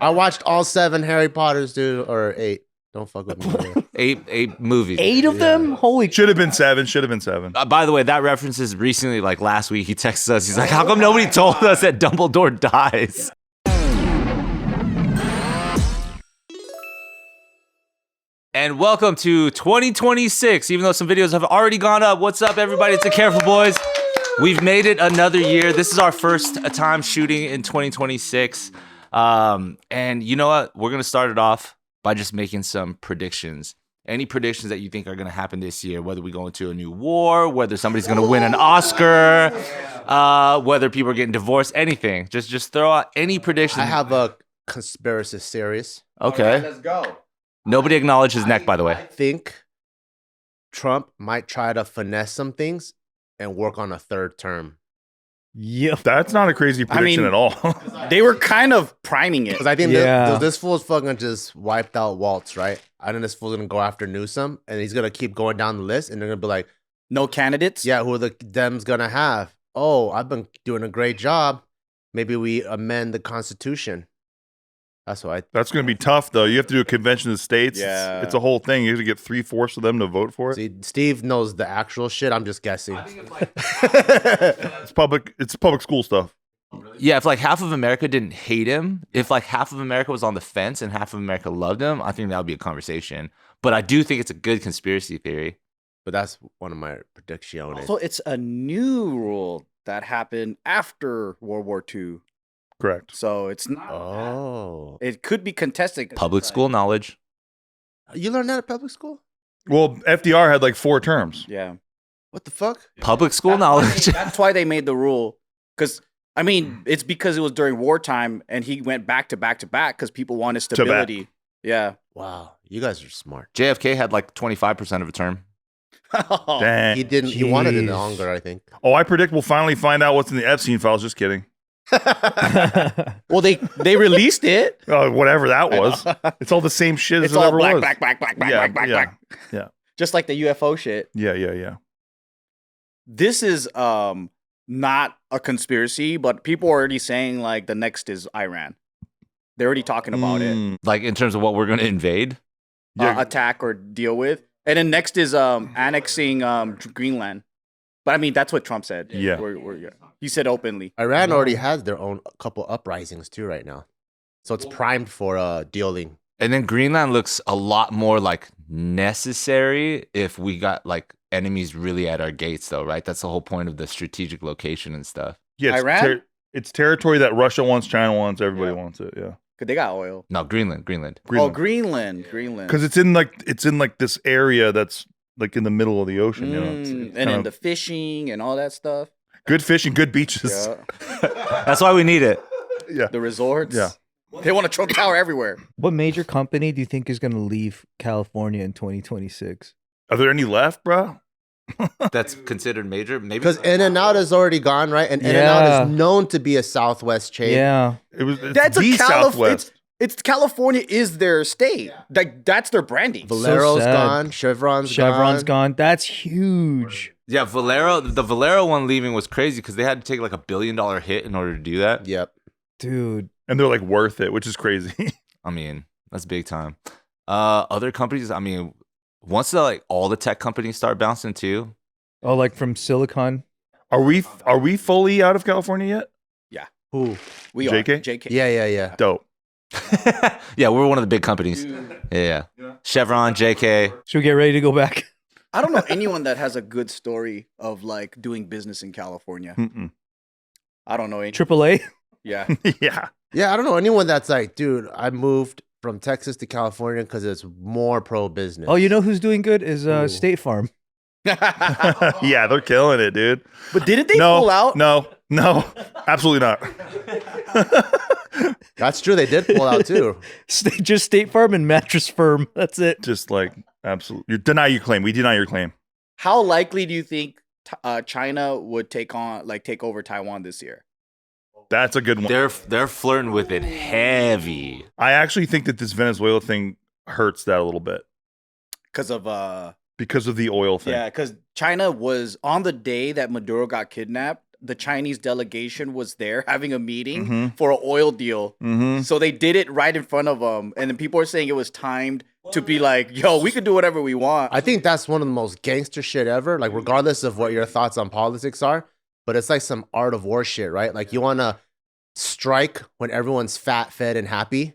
I watched all 7 Harry Potters, dude, or 8. Don't fuck with me. Eight movies. 8 of them? Holy. Should have been 7. Should have been 7. By the way, that reference is recently, like last week, he texted us. He's like, how come nobody told us that Dumbledore dies? And welcome to 2026. Even though some videos have already gone up. What's up, everybody? It's the Careful Boys. We've made it another year. This is our first time shooting in 2026. And you know what? We're going to start it off by just making some predictions. Any predictions that you think are going to happen this year, whether we go into a new war, whether somebody's going to win an Oscar, whether people are getting divorced, anything. Just throw out any prediction. I have a conspiracy series. Okay. Right, let's go. Nobody acknowledged his neck, by the way. I think Trump might try to finesse some things and work on a 3rd term. Yep. That's not a crazy prediction at all. They were kind of priming it. Because I think Yeah. this fool's fucking just wiped out Waltz, right? I think this fool's going to go after Newsom, and he's going to keep going down the list, and they're going to be like, No candidates? yeah, who are the Dems going to have? Oh, I've been doing a great job. Maybe we amend the Constitution. That's what That's going to be tough, though. You have to do a convention of the states. Yeah. It's a whole thing. You have to get 3/4 of them to vote for it. See, Steve knows the actual shit. I'm just guessing. It's public school stuff. Yeah, if like half of America didn't hate him, if like half of America was on the fence and half of America loved him, I think that would be a conversation. But I do think it's a good conspiracy theory. But that's one of my predictions. So it's a new rule that happened after World War II. Correct. So it's not. Oh. It could be contested. Public school knowledge. You learned that at public school? Well, FDR had like 4 terms. Yeah. What the fuck? Public school knowledge. That's why they made the rule. Because, I mean, it's because it was during wartime and he went back to back to back because people wanted stability. Yeah. Wow. You guys are smart. JFK had like 25% of a term. Dang. He didn't. He wanted it Jeez. longer, I think. Oh, I predict we'll finally find out what's in the Epstein files. Just kidding. Well, they released it. Whatever that was. It's all the same shit as It's all whatever black, was. black, black, black, black, Yeah, black, black, yeah, black. yeah. Just like the UFO shit. Yeah. This is not a conspiracy, but people are already saying like the next is Iran. They're already talking about it. Like in terms of what we're going to invade. Yeah. Attack or deal with. And then next is annexing Greenland. But I mean, that's what Trump said. Yeah. He said openly. Iran already has their own couple uprisings too right now. So it's primed for dealing. And then Greenland looks a lot more like necessary if we got like enemies really at our gates, though, right? That's the whole point of the strategic location and stuff. Yeah, it's, Iran? it's territory that Russia wants, China wants, everybody wants it. Yeah, Because they got oil. No, Greenland. Oh, Greenland. Because it's in like this area that's like in the middle of the ocean. You know, it's and kind then of the fishing and all that stuff. good fishing, good beaches. Yeah. That's why we need it. Yeah. The resorts. Yeah. They want a Trump Tower everywhere. What major company do you think is going to leave California in 2026? Are there any left, bro? That's considered major. Maybe Because In-N-Out is already gone, right? And Yeah. In-N-Out is known to be a Southwest chain. Yeah. It's That's the a Southwest. It's California is their state. Like that's their branding. Valero's sad. gone. Chevron's gone. That's huge. Yeah, the Valero one leaving was crazy because they had to take like $1 billion hit in order to do that. Yep. Dude. And they're like worth it, which is crazy. I mean, that's big time. Other companies, I mean, once all the tech companies start bouncing too. Oh, like from Silicon? Are we fully out of California yet? Who? We JK? are JK. Yeah. Dope. Yeah, we're one of the big companies. Yeah. Chevron, JK. Should we get ready to go back? I don't know anyone that has a good story of like doing business in California. Mm-mm. I don't know any. AAA? Yeah. Yeah. Yeah, I don't know anyone that's like, dude, I moved from Texas to California because it's more pro-business. Oh, you know who's doing good is Ooh. State Farm. Yeah, they're killing it, dude. But didn't they No, pull out? no, absolutely not. That's true. They did pull out too. Just State Farm and Mattress Firm. That's it. Just like absolutely, you deny your claim. We deny your claim. How likely do you think China would take over Taiwan this year? That's a good one. They're flirting with it heavy. I actually think that this Venezuela thing hurts that a little bit Because of because of the oil thing. yeah, because China was on the day that Maduro got kidnapped. the Chinese delegation was there having a meeting Mhm. for an oil deal. Mhm. So they did it right in front of them. And then people are saying it was timed to be like, yo, we could do whatever we want. I think that's one of the most gangster shit ever. Like, regardless of what your thoughts on politics are, but it's like some art of war shit, right? Like, you want to strike when everyone's fat, fed, and happy.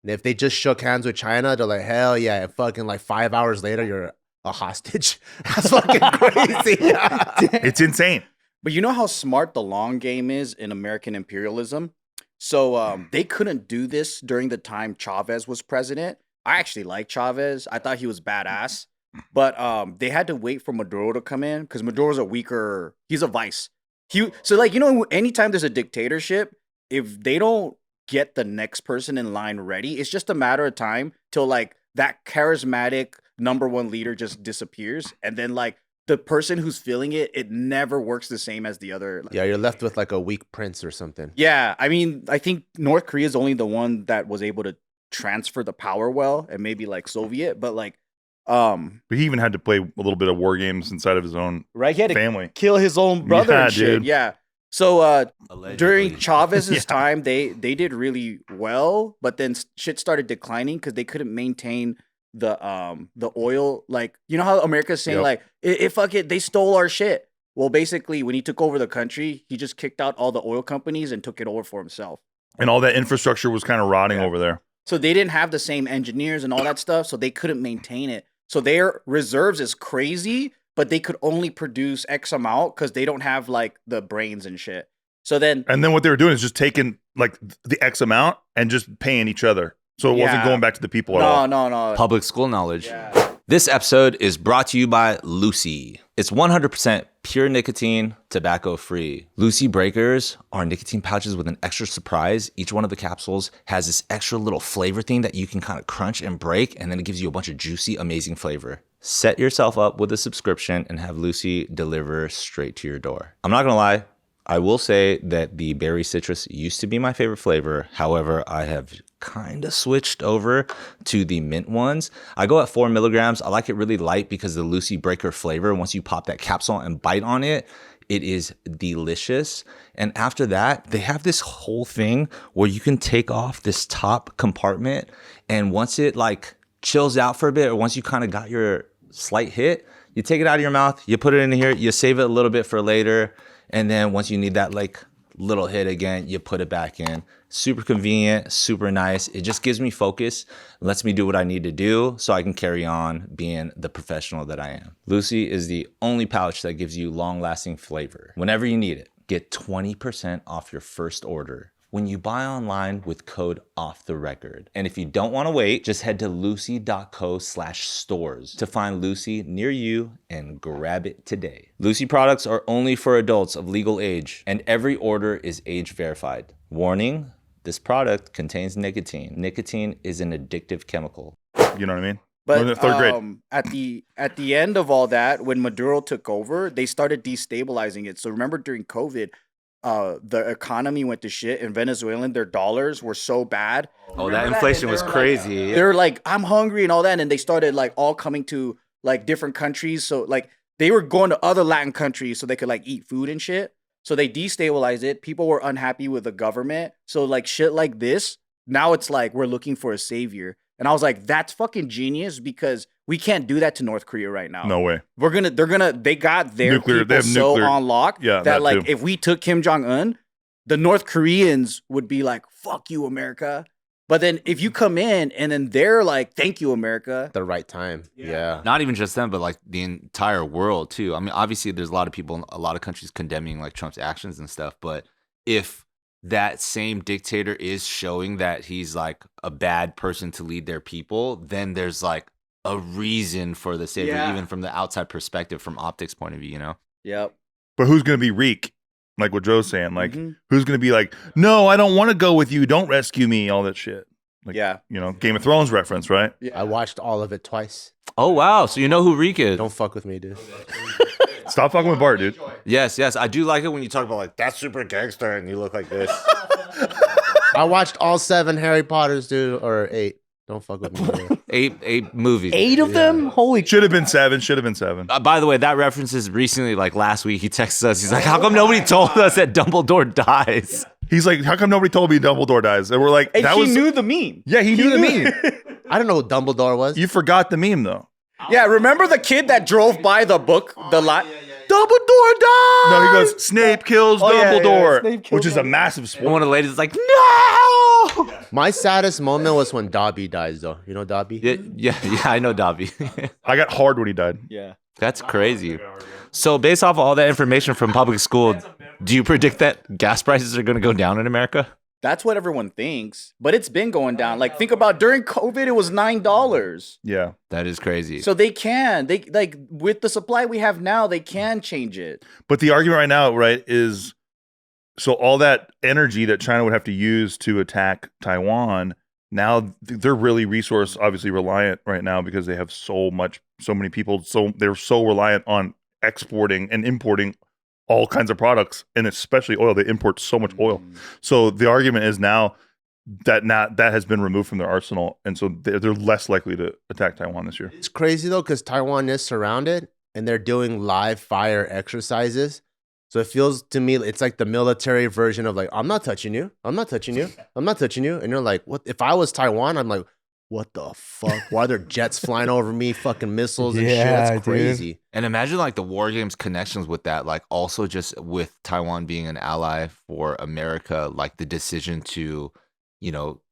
And if they just shook hands with China, they're like, hell yeah. And fucking like 5 hours later, you're a hostage. That's fucking crazy. It's insane. But you know how smart the long game is in American imperialism? So they couldn't do this during the time Chavez was president. I actually like Chavez. I thought he was badass. But they had to wait for Maduro to come in because Maduro's a weaker, he's a vice. So like, you know, anytime there's a dictatorship, if they don't get the next person in line ready, it's just a matter of time till like that charismatic #1 leader just disappears. And then like the person who's feeling it, it never works the same as the other. Yeah, you're left with like a weak prince or something. Yeah, I mean, I think North Korea is only the one that was able to transfer the power well, and maybe like Soviet, but like, But he even had to play a little bit of war games inside of his own right? He had to family. kill his own brother Yeah, and shit. dude. Yeah. So Allegedly. during Chavez's Yeah. time, they did really well, but then shit started declining because they couldn't maintain the oil. Like, you know how America's saying Yep. like, fuck it, they stole our shit. Well, basically, when he took over the country, he just kicked out all the oil companies and took it over for himself. And all that infrastructure was kind of rotting Yeah. over there. So they didn't have the same engineers and all that stuff, so they couldn't maintain it. So their reserves is crazy, but they could only produce X amount because they don't have like the brains and shit. So then, And then what they were doing is just taking like the X amount and just paying each other. So it wasn't Yeah. going back to the people at all. no. Public school knowledge. Yeah. This episode is brought to you by Lucy. It's 100% pure nicotine, tobacco free. Lucy Breakers are nicotine pouches with an extra surprise. Each one of the capsules has this extra little flavor thing that you can kind of crunch and break, and then it gives you a bunch of juicy, amazing flavor. Set yourself up with a subscription and have Lucy deliver straight to your door. I'm not gonna lie, I will say that the berry citrus used to be my favorite flavor. However, I have kind of switched over to the mint ones. I go at 4 milligrams. I like it really light because of the Lucy Breaker flavor. Once you pop that capsule and bite on it, it is delicious. And after that, they have this whole thing where you can take off this top compartment. And once it like chills out for a bit, or once you kind of got your slight hit, you take it out of your mouth, you put it in here, you save it a little bit for later. And then once you need that like little hit again, you put it back in. Super convenient, super nice. It just gives me focus, lets me do what I need to do so I can carry on being the professional that I am. Lucy is the only pouch that gives you long-lasting flavor. Whenever you need it, get 20% off your first order when you buy online with code OFFTHERECORD. And if you don't want to wait, just head to lucy.co/stores to find Lucy near you and grab it today. Lucy products are only for adults of legal age, and every order is age verified. Warning, this product contains nicotine. Nicotine is an addictive chemical. You know what I mean? But We're in the third grade. at the end of all that, when Maduro took over, they started destabilizing it. So remember during COVID, the economy went to shit. In Venezuela, their dollars were so bad. Oh, that inflation was crazy. They're like, I'm hungry and all that, and they started like all coming to like different countries. So like they were going to other Latin countries so they could like eat food and shit. So they destabilized it. People were unhappy with the government. So like shit like this, now it's like we're looking for a savior. And I was like, that's fucking genius because we can't do that to North Korea right now. No way. They got their Nuclear- they people have so nuclear- on lock Yeah, that that like too. if we took Kim Jong-un, the North Koreans would be like, fuck you, America. But then if you come in and then they're like, thank you, America. The right time. Yeah. Not even just them, but like the entire world too. I mean, obviously there's a lot of people in a lot of countries condemning like Trump's actions and stuff, but if that same dictator is showing that he's like a bad person to lead their people, then there's like a reason for the savior, Yeah. even from the outside perspective, from optics point of view, you know? Yep. But who's going to be Reek? Like what Joe's saying. Like, Mhm. who's going to be like, no, I don't want to go with you. Don't rescue me. All that shit. Like, Yeah. You know, Game of Thrones reference, right? I watched all of it twice. Oh, wow. So you know who Reek is? Don't fuck with me, dude. Stop fucking with Bart, dude. Yes. I do like it when you talk about like, that's super gangster and you look like this. I watched all 7 Harry Potters, dude, or 8. Don't fuck with me. Eight movies. 8 of them? Holy Should have been 7. Should have been 7. By the way, that references recently, like last week, he texted us. He's like, "How come nobody told us that Dumbledore dies?" He's like, how come nobody told me Dumbledore dies? And we're like, And that he was knew the meme. yeah, he knew the meme. I don't know who Dumbledore was. You forgot the meme though. Yeah, remember the kid that drove by the book, Dumbledore died. No, he goes, Snape kills Oh, yeah, yeah, Dumbledore, Snape killed which is a Dumbledore. massive And spoiler. one of the ladies is like, "No!" My saddest moment was when Dobby dies, though. You know Dobby? Yeah, I know Dobby. I got hard when he died. Yeah. That's crazy. So based off of all that information from public school, do you predict that gas prices are going to go down in America? That's what everyone thinks, but it's been going down. Like, think about during COVID, it was $9. Yeah. That is crazy. So they like with the supply we have now, they can change it. But the argument right now, right, is so all that energy that China would have to use to attack Taiwan, now they're really resource obviously reliant right now because they have so many people. So they're so reliant on exporting and importing all kinds of products, and especially oil. They import so much oil. So the argument is now that has been removed from their arsenal, and so they're less likely to attack Taiwan this year. It's crazy, though, because Taiwan is surrounded and they're doing live fire exercises. So it feels to me, it's like the military version of like, I'm not touching you. I'm not touching you. I'm not touching you. And you're like, what? If I was Taiwan, I'm like, what the fuck? Why are there jets flying over me, fucking missiles and shit? Yeah, That's dude. crazy. And imagine like the war games connections with that, like also just with Taiwan being an ally for America, like the decision to,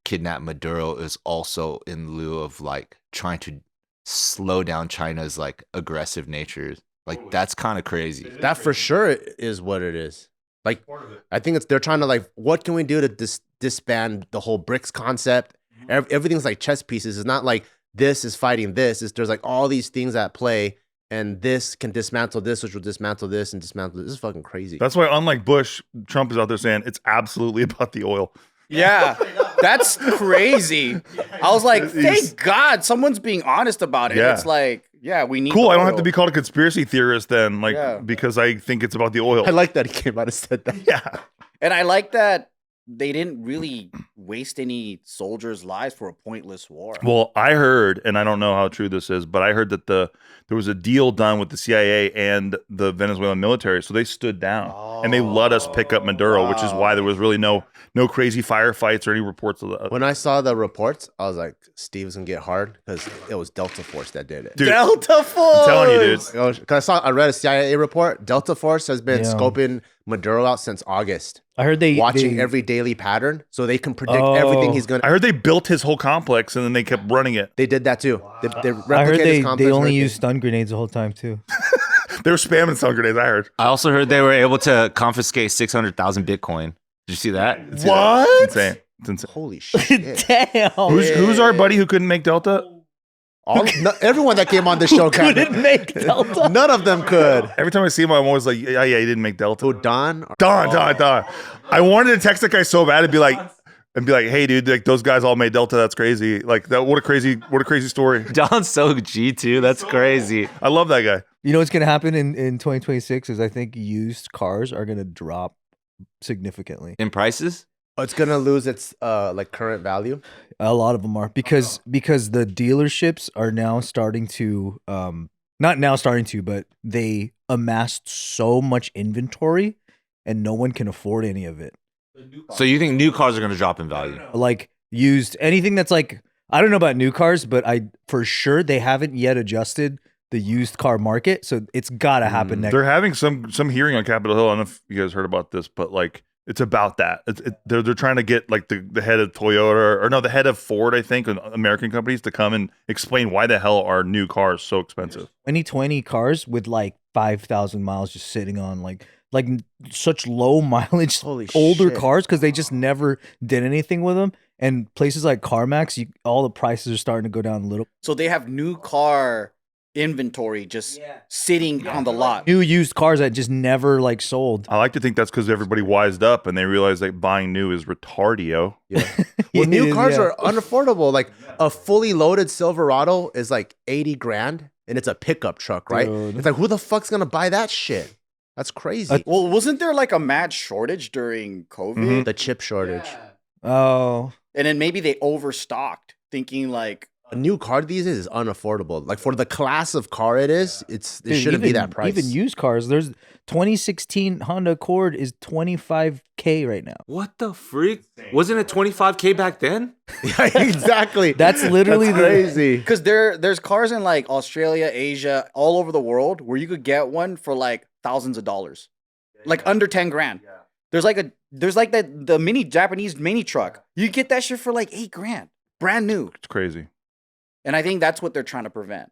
kidnap Maduro is also in lieu of like trying to slow down China's like aggressive nature. Like that's kind of crazy. That for sure is what it is. Like, I think they're trying to like, what can we do to disband the whole BRICS concept? Everything's like chess pieces. It's not like this is fighting this. There's like all these things at play, and this can dismantle this, which will dismantle this and dismantle this. This is fucking crazy. That's why, unlike Bush, Trump is out there saying it's absolutely about the oil. Yeah, that's crazy. I was like, thank God someone's being honest about it. Yeah. It's like, yeah, we need. Cool. the I don't have oil. to be called a conspiracy theorist then, like Yeah. because I think it's about the oil. I like that he came out and said that. Yeah. And I like that they didn't really waste any soldiers' lives for a pointless war. Well, I heard, and I don't know how true this is, but I heard that there was a deal done with the CIA and the Venezuelan military, so they stood down and they let us pick up Maduro, which is why there was really no crazy firefights or any reports of that. When I saw the reports, I was like, Steve's gonna get hard because it was Delta Force that did it. Dude, Delta Force. I'm telling you, dude. Because I read a CIA report. Delta Force has been Yeah. scoping Maduro out since August, I heard they watching they- every daily pattern, so they can predict everything he's gonna. I heard they built his whole complex and then they kept running it. They did that too. They replicated I heard his complex they and only everything. used stun grenades the whole time too. They were spamming stun grenades, I heard. I also heard they were able to confiscate 600,000 Bitcoin. Did you see that? What? It's insane. It's insane. Holy shit! Damn. Who's our buddy who couldn't make Delta? Everyone that came on the show couldn't make Delta? None of them could. Every time I see him, I'm always like, yeah, he didn't make Delta. Who, Don? Don. I wanted to text that guy so bad and be like, hey, dude, like those guys all made Delta. That's crazy. Like that. What a crazy story. Don's so G too. That's crazy. I love that guy. You know what's gonna happen in 2026 is I think used cars are gonna drop significantly. In prices? Oh, it's gonna lose its like current value. A lot of them are because the dealerships are now starting to not now starting to, but they amassed so much inventory and no one can afford any of it. So you think new cars are going to drop in value? Like used anything that's like, I don't know about new cars, but I for sure they haven't yet adjusted the used car market, so it's got to happen next. They're having some hearing on Capitol Hill. I don't know if you guys heard about this, but like it's about that. They're trying to get like the head of Toyota or no, the head of Ford, I think, and American companies to come and explain why the hell are new cars so expensive. 2020 cars with like 5,000 miles just sitting on like such low mileage Holy older shit. cars because they just never did anything with them. And places like CarMax, all the prices are starting to go down a little. So they have new car inventory just sitting on the lot. New used cars that just never like sold. I like to think that's because everybody wised up and they realized that buying new is retardio. Yeah. It Well, new is, cars yeah. are unaffordable. Like a fully loaded Silverado is like 80 grand and it's a pickup truck, right? Dude. It's like, who the fuck's gonna buy that shit? That's crazy. Well, wasn't there like a mad shortage during COVID? The chip shortage. Oh, And then maybe they overstocked. thinking like A new car these days is unaffordable. Like for the class of car it is, it Dude, shouldn't be even- that price. Even used cars, there's 2016 Honda Accord is $25K right now. What the freak? Wasn't it 25K back then? Yeah, exactly. That's literally That's the- crazy. because there's cars in like Australia, Asia, all over the world where you could get one for like thousands of dollars, like under 10 grand. There's like the mini Japanese mini truck. You get that shit for like $8 grand, brand new. It's crazy. And I think that's what they're trying to prevent.